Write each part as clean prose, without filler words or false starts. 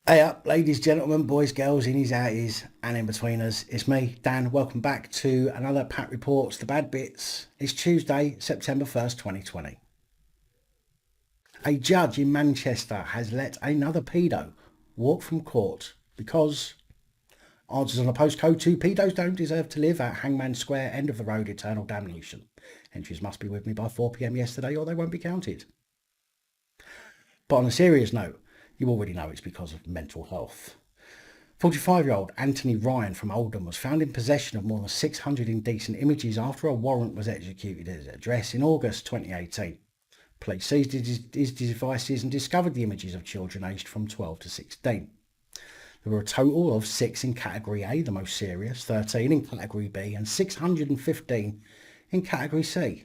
Hey up, ladies, gentlemen, boys, girls, innies, outies, and in betweeners. It's me, Dan. Welcome back to another PAP Reports, the bad bits. It's Tuesday, September 1st, 2020. A judge in Manchester has let another pedo walk from court because answers on a postcode to pedos don't deserve to live at Hangman Square, end of the road, eternal damnation. Entries must be with me by 4 p.m. yesterday or they won't be counted. But on a serious note, you already know it's because of mental health. 45-year-old Anthony Ryan from Oldham was found in possession of more than 600 indecent images after a warrant was executed at his address in August 2018. Police seized his devices and discovered the images of children aged from 12 to 16. There were a total of 6 in Category A, the most serious, 13 in Category B and 615 in Category C.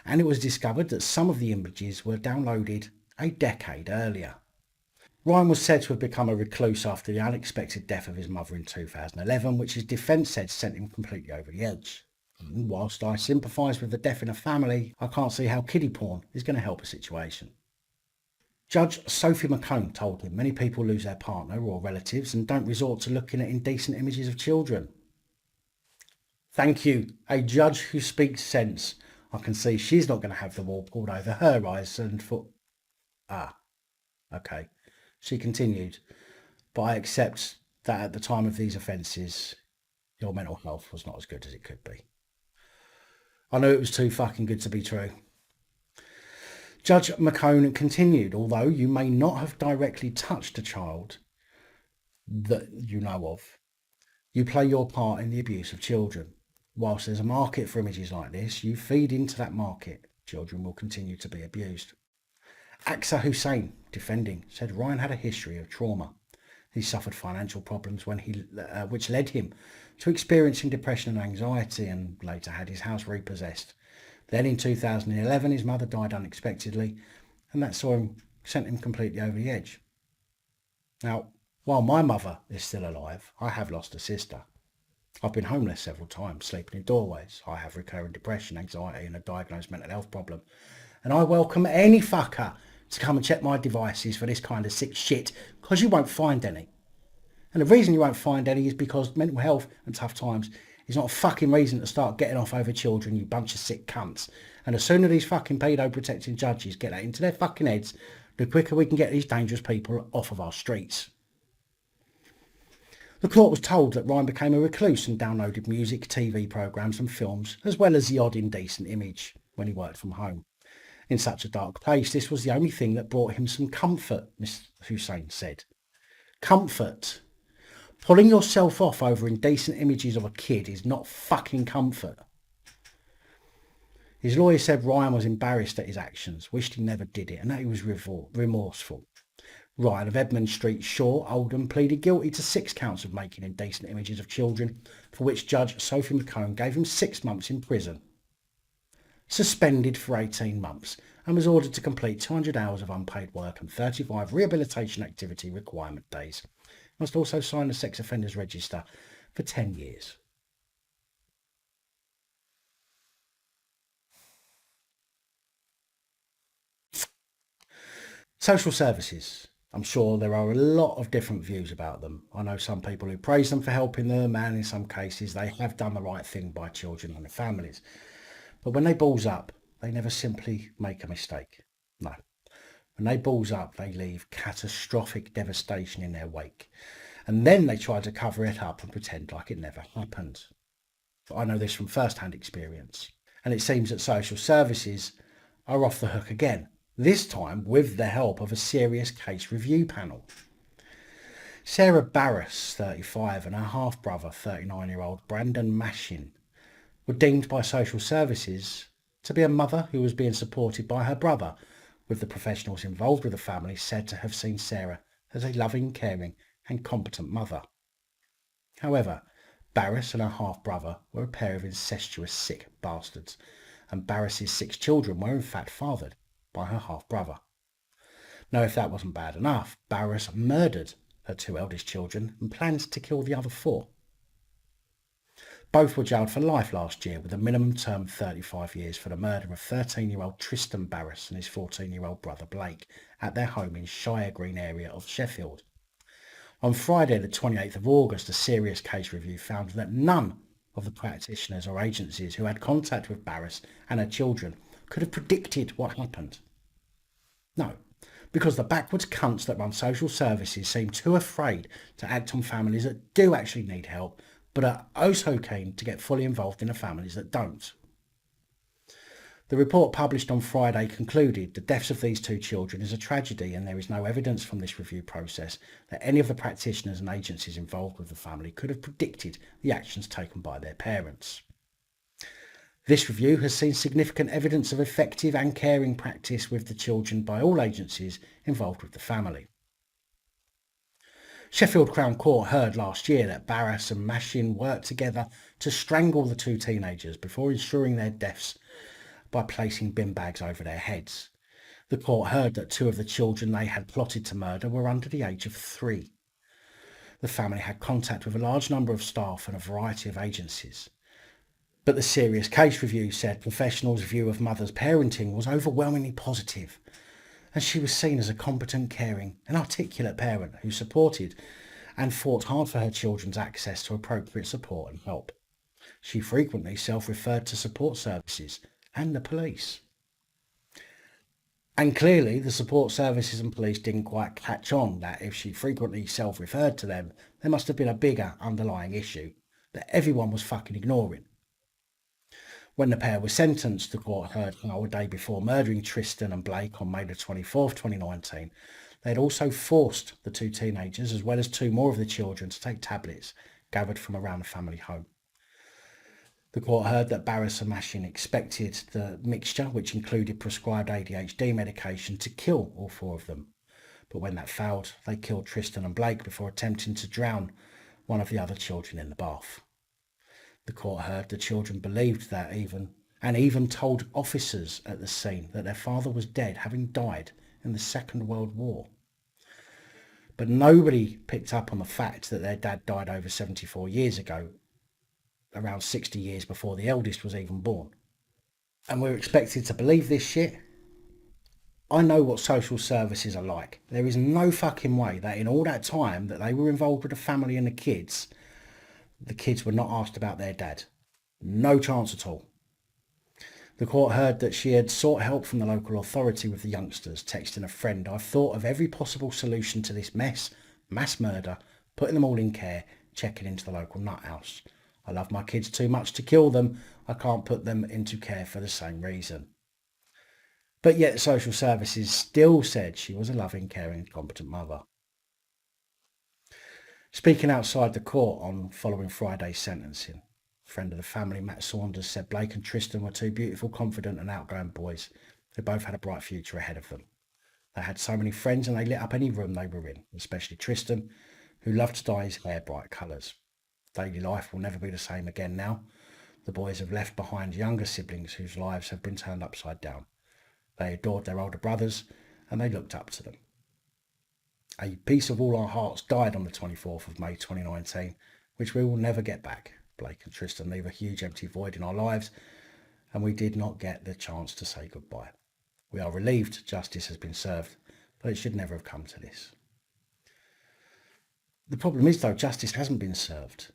And it was discovered that some of the images were downloaded a decade earlier. Ryan was said to have become a recluse after the unexpected death of his mother in 2011, which his defence said sent him completely over the edge. And whilst I sympathise with the death in a family, I can't see how kiddie porn is going to help a situation. Judge Sophie McCone told him many people lose their partner or relatives and don't resort to looking at indecent images of children. Thank you, a judge who speaks sense. I can see she's not going to have the wall pulled over her eyes and foot. Okay. She continued, but I accept that at the time of these offences, your mental health was not as good as it could be. I knew it was too fucking good to be true. Judge McCone continued, although you may not have directly touched a child that you know of, you play your part in the abuse of children. Whilst there's a market for images like this, you feed into that market. Children will continue to be abused. Aksa Hussein, defending, said Ryan had a history of trauma. He suffered financial problems which led him to experiencing depression and anxiety, and later had his house repossessed. Then in 2011, his mother died unexpectedly, and that sent him completely over the edge. Now, while my mother is still alive, I have lost a sister. I've been homeless several times, sleeping in doorways. I have recurring depression, anxiety, and a diagnosed mental health problem. And I welcome any fucker to come and check my devices for this kind of sick shit, because you won't find any. And the reason you won't find any is because mental health and tough times is not a fucking reason to start getting off over children, you bunch of sick cunts. And the sooner these fucking pedo-protecting judges get that into their fucking heads, the quicker we can get these dangerous people off of our streets. The court was told that Ryan became a recluse and downloaded music, TV programmes and films, as well as the odd indecent image when he worked from home. In such a dark place, this was the only thing that brought him some comfort, Miss Hussein said. Comfort. Pulling yourself off over indecent images of a kid is not fucking comfort. His lawyer said Ryan was embarrassed at his actions, wished he never did it, and that he was remorseful. Ryan of Edmund Street, Shaw, Oldham, pleaded guilty to 6 counts of making indecent images of children, for which Judge Sophie McCone gave him 6 months in prison. Suspended for 18 months, and was ordered to complete 200 hours of unpaid work and 35 rehabilitation activity requirement days. Must also sign the sex offenders register for 10 years. Social services. I'm sure there are a lot of different views about them. I know some people who praise them for helping them, and in some cases they have done the right thing by children and their families. But when they balls up, they never simply make a mistake. No. When they balls up, they leave catastrophic devastation in their wake. And then they try to cover it up and pretend like it never happened. I know this from first-hand experience. And it seems that social services are off the hook again, this time with the help of a serious case review panel. Sarah Barras, 35, and her half-brother, 39-year-old Brandon Mashin, were deemed by social services to be a mother who was being supported by her brother, with the professionals involved with the family said to have seen Sarah as a loving, caring and competent mother. However, Barras and her half-brother were a pair of incestuous sick bastards, and Barras's 6 children were in fact fathered by her half-brother. Now, if that wasn't bad enough, Barras murdered her 2 eldest children and plans to kill the other 4. Both were jailed for life last year, with a minimum term of 35 years for the murder of 13-year-old Tristan Barras and his 14-year-old brother Blake at their home in Shire Green area of Sheffield. On Friday the 28th of August, a serious case review found that none of the practitioners or agencies who had contact with Barras and her children could have predicted what happened. No, because the backwards cunts that run social services seem too afraid to act on families that do actually need help, but are also keen to get fully involved in the families that don't. The report published on Friday concluded the deaths of these two children is a tragedy, and there is no evidence from this review process that any of the practitioners and agencies involved with the family could have predicted the actions taken by their parents. This review has seen significant evidence of effective and caring practice with the children by all agencies involved with the family. Sheffield Crown Court heard last year that Barras and Mashin worked together to strangle the two teenagers before ensuring their deaths by placing bin bags over their heads. The court heard that two of the children they had plotted to murder were under the age of 3. The family had contact with a large number of staff and a variety of agencies. But the serious case review said professionals' view of mother's parenting was overwhelmingly positive, and she was seen as a competent, caring and articulate parent who supported and fought hard for her children's access to appropriate support and help. She frequently self-referred to support services and the police. And clearly the support services and police didn't quite catch on that if she frequently self-referred to them, there must have been a bigger underlying issue that everyone was fucking ignoring. When the pair were sentenced, the court heard how a day before murdering Tristan and Blake on May the 24th, 2019, they had also forced the two teenagers, as well as 2 more of the children, to take tablets gathered from around the family home. The court heard that Barras and Mashin expected the mixture, which included prescribed ADHD medication, to kill all 4 of them. But when that failed, they killed Tristan and Blake before attempting to drown one of the other children in the bath. The court heard the children believed that even told officers at the scene that their father was dead, having died in the Second World War. But nobody picked up on the fact that their dad died over 74 years ago, around 60 years before the eldest was even born. And we're expected to believe this shit? I know what social services are like. There is no fucking way that in all that time that they were involved with the family and the kids were not asked about their dad. No chance at all. The court heard that she had sought help from the local authority with the youngsters, texting a friend, "I've thought of every possible solution to this mess, mass murder, putting them all in care, checking into the local nut house. I love my kids too much to kill them. I can't put them into care for the same reason." But yet social services still said she was a loving, caring, competent mother. Speaking outside the court on following Friday's sentencing, a friend of the family, Matt Saunders, said Blake and Tristan were 2 beautiful, confident and outgoing boys who both had a bright future ahead of them. They had so many friends and they lit up any room they were in, especially Tristan, who loved to dye his hair bright colours. Daily life will never be the same again now. The boys have left behind younger siblings whose lives have been turned upside down. They adored their older brothers and they looked up to them. A piece of all our hearts died on the 24th of May 2019, which we will never get back. Blake and Tristan leave a huge empty void in our lives, and we did not get the chance to say goodbye. We are relieved justice has been served, but it should never have come to this. The problem is, though, justice hasn't been served.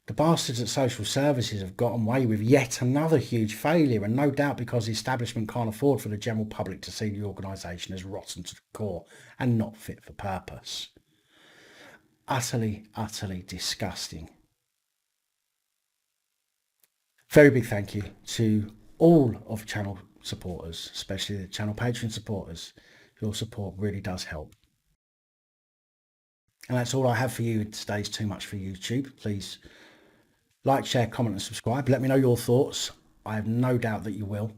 The bastards at social services have gotten away with yet another huge failure, and no doubt because the establishment can't afford for the general public to see the organisation as rotten to the core and not fit for purpose. Utterly, utterly disgusting. Very big thank you to all of channel supporters, especially the channel Patreon supporters. Your support really does help. And that's all I have for you. Today's too much for YouTube. Please like, share, comment and subscribe. Let me know your thoughts. I have no doubt that you will.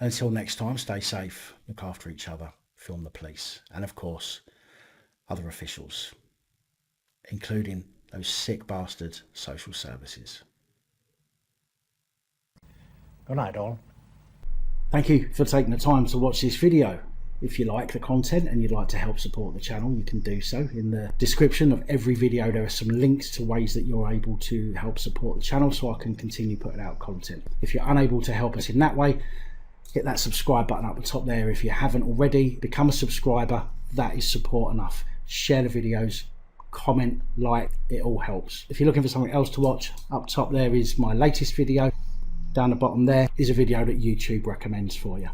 Until next time, stay safe, look after each other, film the police, and of course, other officials, including those sick bastard social services. Good night, all. Thank you for taking the time to watch this video. If you like the content and you'd like to help support the channel, you can do so. In the description of every video there are some links to ways that you're able to help support the channel so I can continue putting out content. If you're unable to help us in that way, hit that subscribe button up the top there. If you haven't already, become a subscriber. That is support enough. Share the videos, comment, like, it all helps. If you're looking for something else to watch, up top there is my latest video. Down the bottom there is a video that YouTube recommends for you.